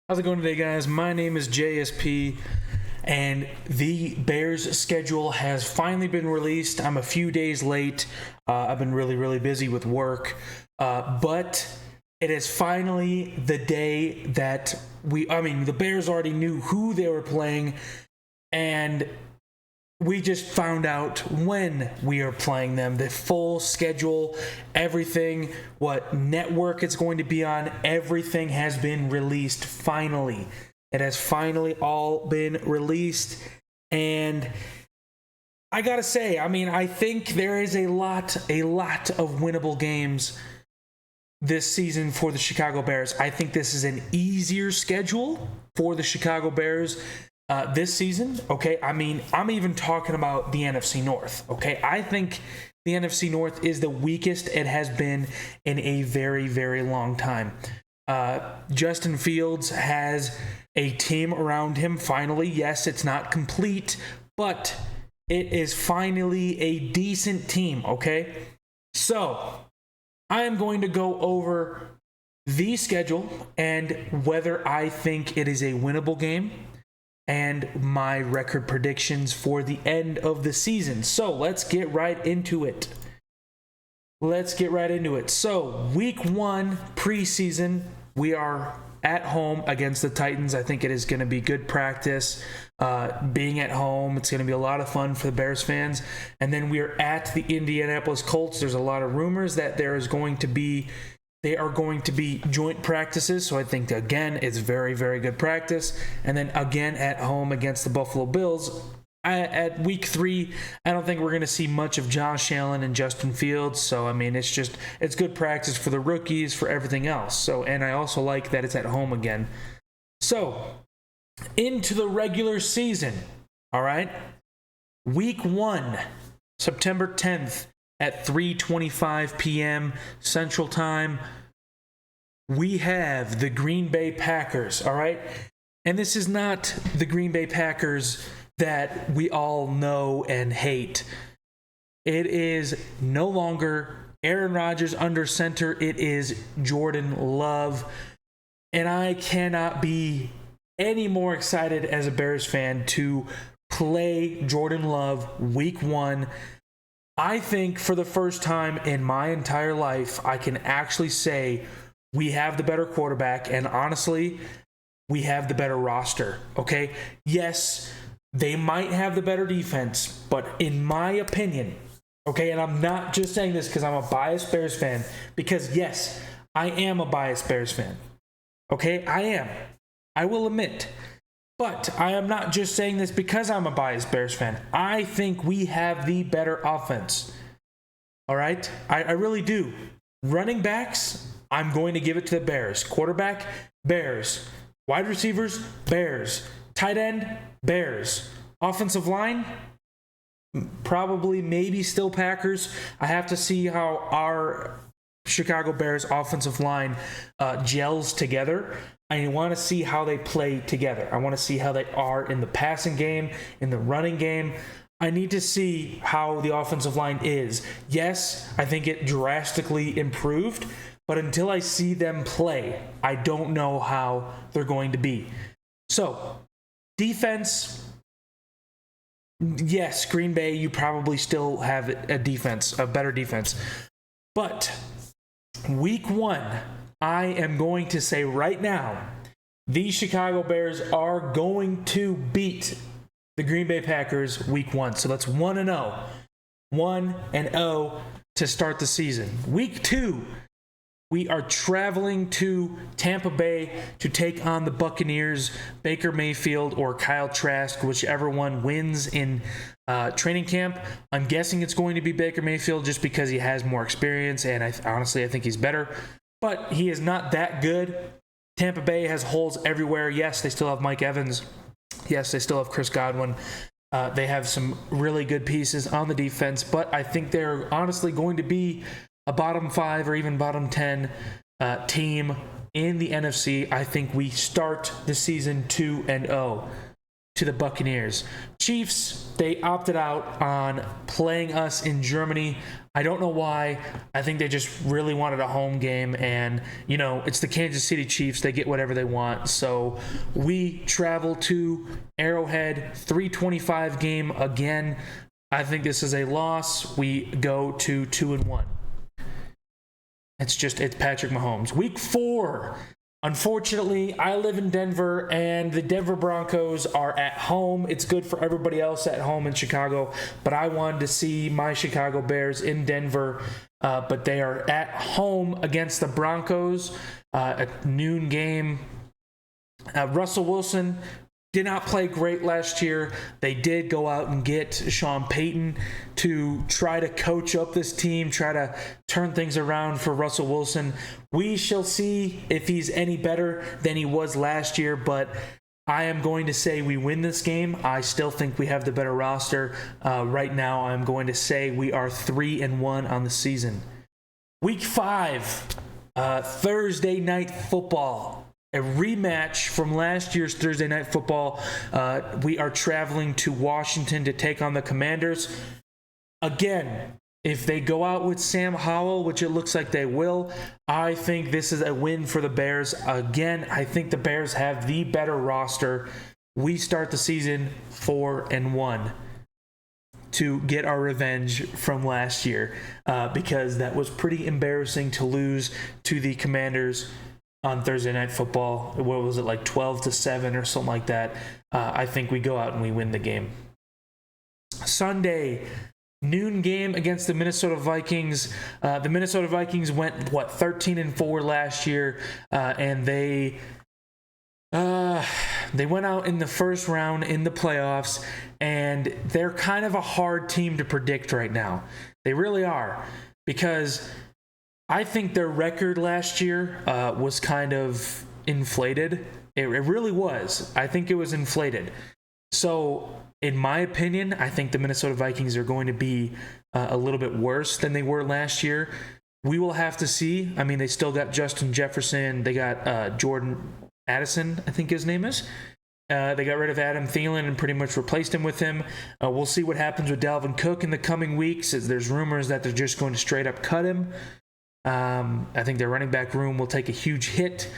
How's it going today, guys? My name is JSP, and the Bears schedule has finally been released. I'm a few days late. I've been really busy with work, but it is finally the day that the Bears already knew who they were playing, and we just found out when we are playing them, the full schedule, everything, what network it's going to be on, everything has been released finally. It has finally all been released, and I gotta say, I think there is a lot of winnable games this season for the Chicago Bears. I think this is an easier schedule for the Chicago Bears this season, okay? I'm even talking about the NFC North, okay? I think the NFC North is the weakest it has been in a very long time. Justin Fields has a team around him finally. Yes, it's not complete, but it is finally a decent team, okay? So, I am going to go over the schedule and whether I think it is a winnable game, and my record predictions for the end of the season. So let's get right into it. So week 1 preseason, we are at home against the Titans. I think it is going to be good practice. Being at home, it's going to be a lot of fun for the Bears fans. And then we are at the Indianapolis Colts. There's a lot of rumors that they are going to be joint practices, so I think, again, it's very good practice. And then, again, at home against the Buffalo Bills. At week 3, I don't think we're going to see much of Josh Allen and Justin Fields, so, it's good practice for the rookies, for everything else. So, and I also like that it's at home again. So, into the regular season, all right? Week 1, September 10th, at 3:25 p.m. Central Time, we have the Green Bay Packers, all right? And this is not the Green Bay Packers that we all know and hate. It is no longer Aaron Rodgers under center. It is Jordan Love. And I cannot be any more excited as a Bears fan to play Jordan Love week 1. I think for the first time in my entire life, I can actually say we have the better quarterback, and honestly, we have the better roster, okay? Yes, they might have the better defense, but in my opinion, okay, and I'm not just saying this because I'm a biased Bears fan, because yes, I am a biased Bears fan, okay? I am. I will admit. But I am not just saying this because I'm a biased Bears fan. I think we have the better offense. All right? I really do. Running backs, I'm going to give it to the Bears. Quarterback, Bears. Wide receivers, Bears. Tight end, Bears. Offensive line, probably, maybe still Packers. I have to see how our Chicago Bears offensive line gels together. I want to see how they play together. I want to see how they are in the passing game, in the running game. I need to see how the offensive line is. Yes, I think it drastically improved, but until I see them play, I don't know how they're going to be. So, defense, yes, Green Bay, you probably still have a better defense. But week 1, I am going to say right now, the Chicago Bears are going to beat the Green Bay Packers week 1. So that's 1-0. 1-0 to start the season. Week 2, we are traveling to Tampa Bay to take on the Buccaneers, Baker Mayfield or Kyle Trask, whichever one wins in training camp. I'm guessing it's going to be Baker Mayfield just because he has more experience, and honestly, I think he's better. But he is not that good. Tampa Bay has holes everywhere. Yes, they still have Mike Evans. Yes, they still have Chris Godwin. They have some really good pieces on the defense, but I think they're honestly going to be a bottom 5 or even bottom 10 team in the NFC. I think we start the season 2-0. to the Buccaneers. Chiefs, they opted out on playing us in Germany. I don't know why. I think they just really wanted a home game, and it's the Kansas City Chiefs. They get whatever they want. So we travel to Arrowhead, 3:25 game again. I think this is a loss. We go to 2-1. It's Patrick Mahomes. Week 4. Unfortunately, I live in Denver, and the Denver Broncos are at home. It's good for everybody else at home in Chicago, but I wanted to see my Chicago Bears in Denver, but they are at home against the Broncos, a noon game. Russell Wilson did not play great last year. They did go out and get Sean Payton to try to coach up this team, try to turn things around for Russell Wilson. We shall see if he's any better than he was last year, but I am going to say we win this game. I still think we have the better roster. Right now, I'm going to say we are 3-1 on the season. Week 5, Thursday Night Football. A rematch from last year's Thursday Night Football. We are traveling to Washington to take on the Commanders. Again, if they go out with Sam Howell, which it looks like they will, I think this is a win for the Bears. Again, I think the Bears have the better roster. We start the season 4-1 to get our revenge from last year, because that was pretty embarrassing to lose to the Commanders on Thursday Night Football. What was it, like 12-7 or something like that? I think we go out and we win the game. Sunday, noon game against the Minnesota Vikings. The Minnesota Vikings went, 13-4 last year, and they went out in the first round in the playoffs, and they're kind of a hard team to predict right now. They really are, because I think their record last year was kind of inflated. It really was. I think it was inflated. So, in my opinion, I think the Minnesota Vikings are going to be a little bit worse than they were last year. We will have to see. I mean, they still got Justin Jefferson. They got Jordan Addison, I think his name is. They got rid of Adam Thielen and pretty much replaced him with him. We'll see what happens with Dalvin Cook in the coming weeks, as there's rumors that they're just going to straight up cut him. I think their running back room will take a huge hit,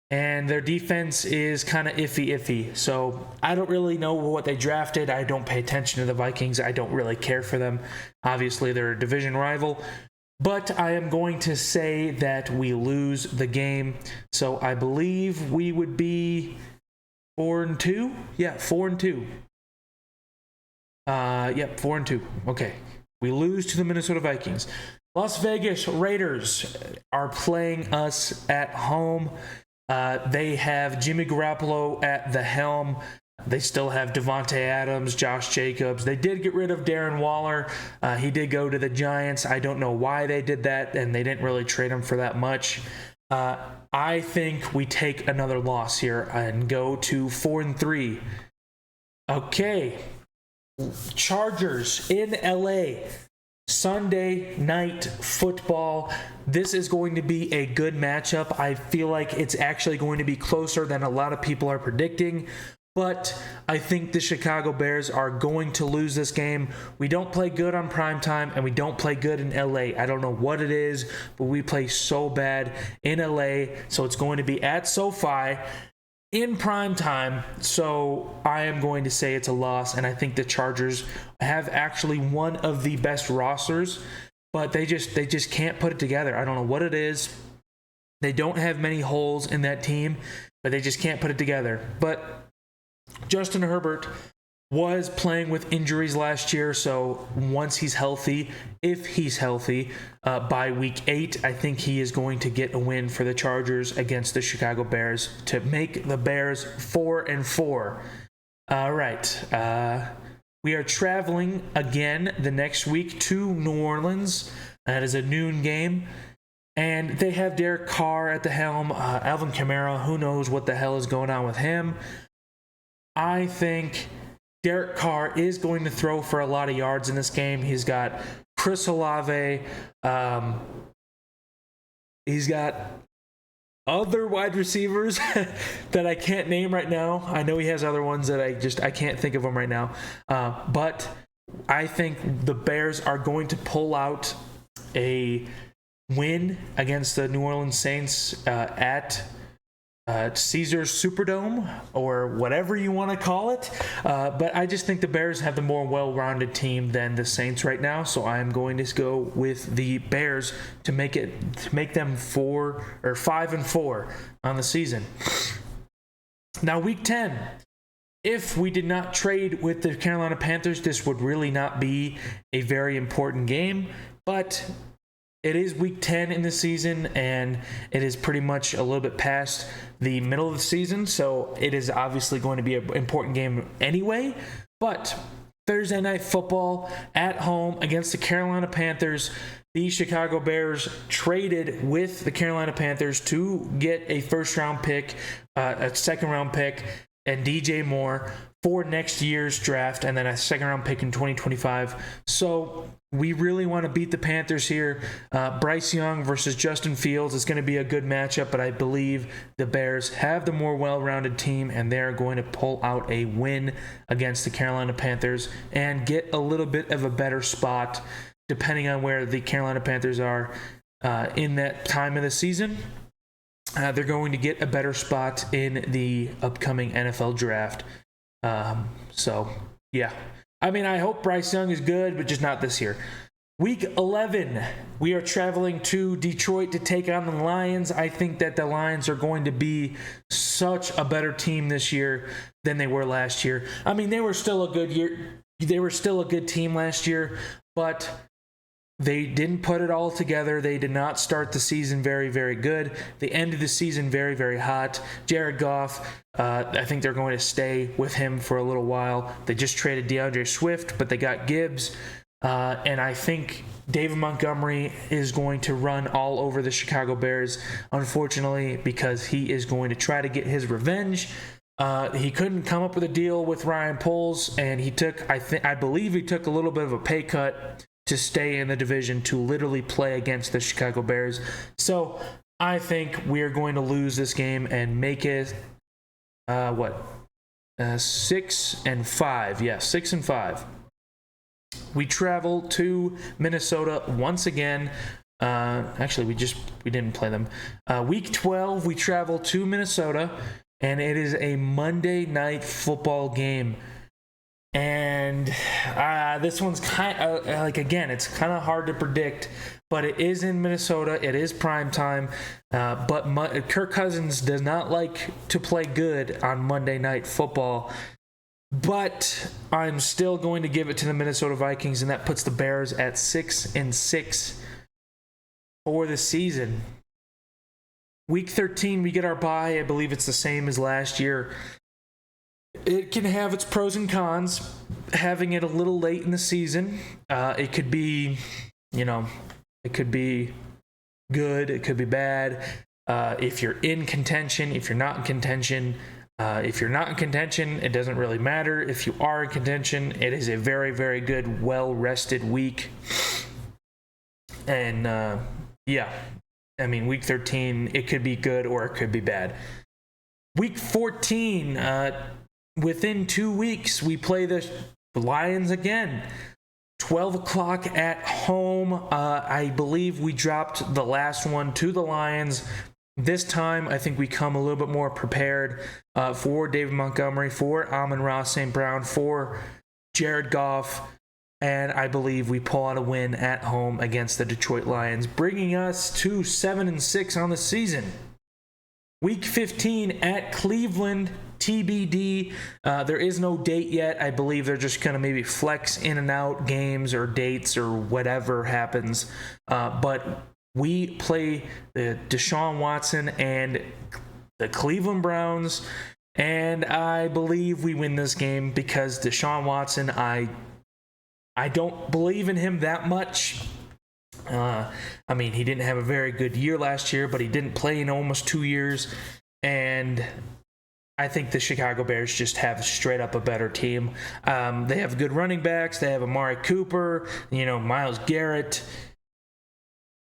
and their defense is kind of iffy. So I don't really know what they drafted. I don't pay attention to the Vikings. I don't really care for them. Obviously, they're a division rival, but I am going to say that we lose the game. So I believe we would be 4-2. Yeah, 4-2. 4-2. Okay. We lose to the Minnesota Vikings. Las Vegas Raiders are playing us at home. They have Jimmy Garoppolo at the helm. They still have Devontae Adams, Josh Jacobs. They did get rid of Darren Waller. He did go to the Giants. I don't know why they did that, and they didn't really trade him for that much. I think we take another loss here and go to 4-3. Okay. Chargers in LA. Sunday Night Football. This is going to be a good matchup. I feel like it's actually going to be closer than a lot of people are predicting, but I think the Chicago Bears are going to lose this game. We don't play good on primetime, and we don't play good in LA. I don't know what it is, but we play so bad in LA, so it's going to be at SoFi in prime time. So I am going to say it's a loss, and I think the Chargers have actually one of the best rosters, but they just can't put it together. I don't know what it is. They don't have many holes in that team, but they just can't put it together. But Justin Herbert was playing with injuries last year, so once he's healthy, if he's healthy, by week 8, I think he is going to get a win for the Chargers against the Chicago Bears to make the Bears 4-4. All right. We are traveling again the next week to New Orleans. That is a noon game. And they have Derek Carr at the helm. Alvin Kamara, who knows what the hell is going on with him. I think Derek Carr is going to throw for a lot of yards in this game. He's got Chris Olave. He's got other wide receivers that I can't name right now. I know he has other ones that I can't think of them right now. But I think the Bears are going to pull out a win against the New Orleans Saints at Caesars Superdome, or whatever you want to call it. But I just think the Bears have the more well-rounded team than the Saints right now, so I'm going to go with the Bears to make them 5-4 on the season. Now, Week 10. If we did not trade with the Carolina Panthers, this would really not be a very important game, but it is Week 10 in the season, and it is pretty much a little bit past the middle of the season, so it is obviously going to be an important game anyway. But Thursday Night Football at home against the Carolina Panthers. The Chicago Bears traded with the Carolina Panthers to get a first-round pick, a second-round pick, and DJ Moore for next year's draft, and then a second-round pick in 2025. So we really want to beat the Panthers here. Bryce Young versus Justin Fields is going to be a good matchup, but I believe the Bears have the more well-rounded team, and they're going to pull out a win against the Carolina Panthers and get a little bit of a better spot, depending on where the Carolina Panthers are in that time of the season. They're going to get a better spot in the upcoming NFL draft. So, yeah. I mean, I hope Bryce Young is good, but just not this year. Week 11, we are traveling to Detroit to take on the Lions. I think that the Lions are going to be such a better team this year than they were last year. I mean, they were still a good year. They were still a good team last year, but they didn't put it all together. They did not start the season very, very good. They ended the season very, very hot. Jared Goff, I think they're going to stay with him for a little while. They just traded DeAndre Swift, but they got Gibbs. And I think David Montgomery is going to run all over the Chicago Bears, unfortunately, because he is going to try to get his revenge. He couldn't come up with a deal with Ryan Poles, and I believe he took a little bit of a pay cut to stay in the division, to literally play against the Chicago Bears. So I think we are going to lose this game and make it 6-5. Yeah, 6-5. We travel to Minnesota once again. Actually, we didn't play them. Week 12, we travel to Minnesota, and it is a Monday Night Football game. And this one's kind of again, it's kind of hard to predict, but it is in Minnesota. It is prime time, but Kirk Cousins does not like to play good on Monday Night Football. But I'm still going to give it to the Minnesota Vikings, and that puts the Bears at 6-6 for the season. Week 13, we get our bye. I believe it's the same as last year. It can have its pros and cons. Having it a little late in the season, it could be, it could be good, it could be bad. If you're in contention, if you're not in contention, it doesn't really matter. If you are in contention, it is a very, very good, well-rested week. And, Week 13, it could be good or it could be bad. Week 14, within 2 weeks, we play the Lions again. 12 o'clock at home. I believe we dropped the last one to the Lions. This time, I think we come a little bit more prepared for David Montgomery, for Amon-Ra St. Brown, for Jared Goff, and I believe we pull out a win at home against the Detroit Lions, bringing us to 7-6 on the season. Week 15 at Cleveland, TBD. There is no date yet. I believe they're just going to maybe flex in and out games or dates or whatever happens. But we play the Deshaun Watson and the Cleveland Browns, and I believe we win this game because Deshaun Watson, I don't believe in him that much. He didn't have a very good year last year, but he didn't play in almost 2 years. And I think the Chicago Bears just have straight up a better team. They have good running backs. They have Amari Cooper, Myles Garrett.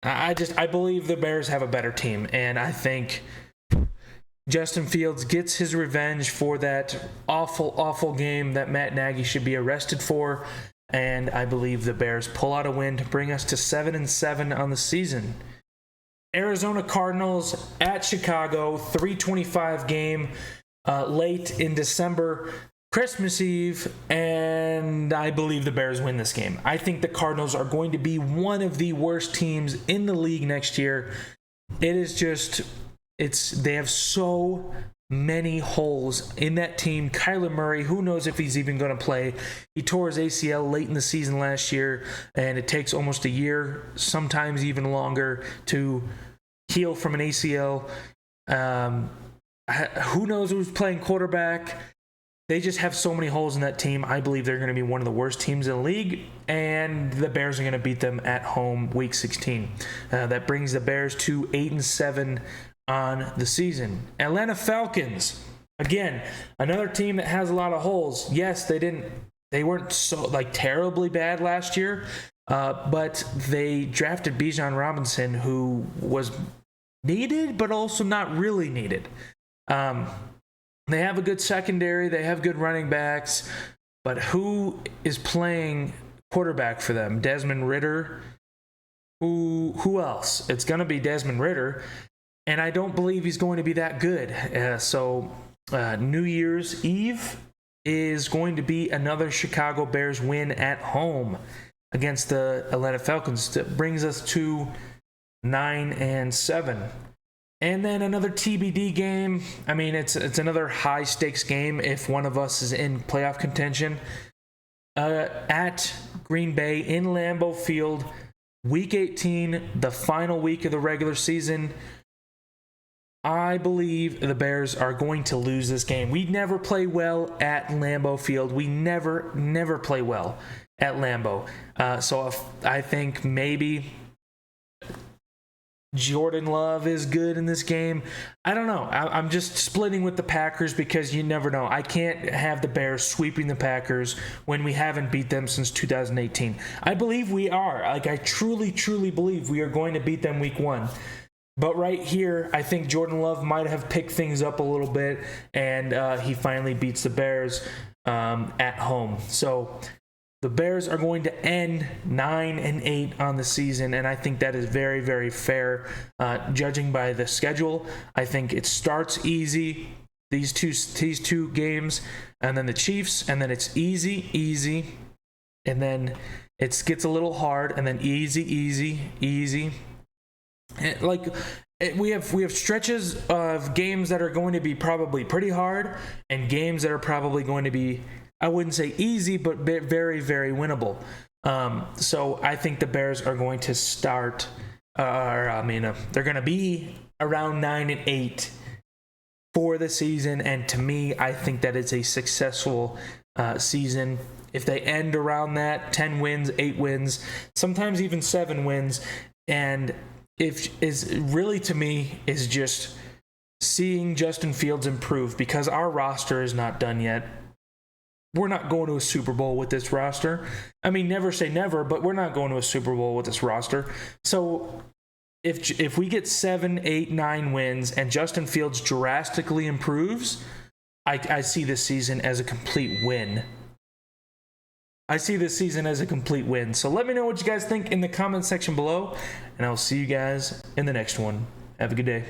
I believe the Bears have a better team. And I think Justin Fields gets his revenge for that awful, awful game that Matt Nagy should be arrested for. And I believe the Bears pull out a win to bring us to 7-7 on the season. Arizona Cardinals at Chicago, 3:25 game late in December, Christmas Eve, and I believe the Bears win this game. I think the Cardinals are going to be one of the worst teams in the league next year. It is just, they have so many holes in that team. Kyler Murray, who knows if he's even going to play? He tore his ACL late in the season last year, and it takes almost a year, sometimes even longer, to heal from an ACL. Who knows who's playing quarterback? They just have so many holes in that team. I believe they're going to be one of the worst teams in the league, and the Bears are going to beat them at home week 16. That brings the Bears to 8-7 on the season. Atlanta Falcons, again, another team that has a lot of holes. Yes, they weren't so terribly bad last year, but they drafted Bijan Robinson, who was needed but also not really needed. They have a good secondary, they have good running backs, but who is playing quarterback for them? Desmond Ridder? Who else? It's going to be Desmond Ridder. And I don't believe he's going to be that good. So New Year's Eve is going to be another Chicago Bears win at home against the Atlanta Falcons. That brings us to 9-7. And then another TBD game. I mean, it's another high-stakes game if one of us is in playoff contention. At Green Bay in Lambeau Field, Week 18, the final week of the regular season. I believe the Bears are going to lose this game. We never play well at Lambeau Field. We never play well at Lambeau. So I think maybe Jordan Love is good in this game. I don't know. I'm just splitting with the Packers because you never know. I can't have the Bears sweeping the Packers when we haven't beat them since 2018. I believe we are. I truly, truly believe we are going to beat them week 1. But right here, I think Jordan Love might have picked things up a little bit, and he finally beats the Bears at home. So the Bears are going to end 9-8 on the season, and I think that is very, very fair, judging by the schedule. I think it starts easy, these two games, and then the Chiefs, and then it's easy, and then it gets a little hard, and then easy. We have stretches of games that are going to be probably pretty hard, and games that are probably going to be, I wouldn't say easy, but very, very winnable. So I think the Bears are going to start, they're going to be around 9-8 for the season, and to me, I think that it's a successful season. If they end around that, 10 wins, 8 wins, sometimes even 7 wins, and to me is just seeing Justin Fields improve, because our roster is not done yet. We're not going to a Super Bowl with this roster. I mean, never say never, but we're not going to a Super Bowl with this roster. So if we get 7, 8, 9 wins and Justin Fields drastically improves, I see this season as a complete win. So let me know what you guys think in the comment section below, and I'll see you guys in the next one. Have a good day.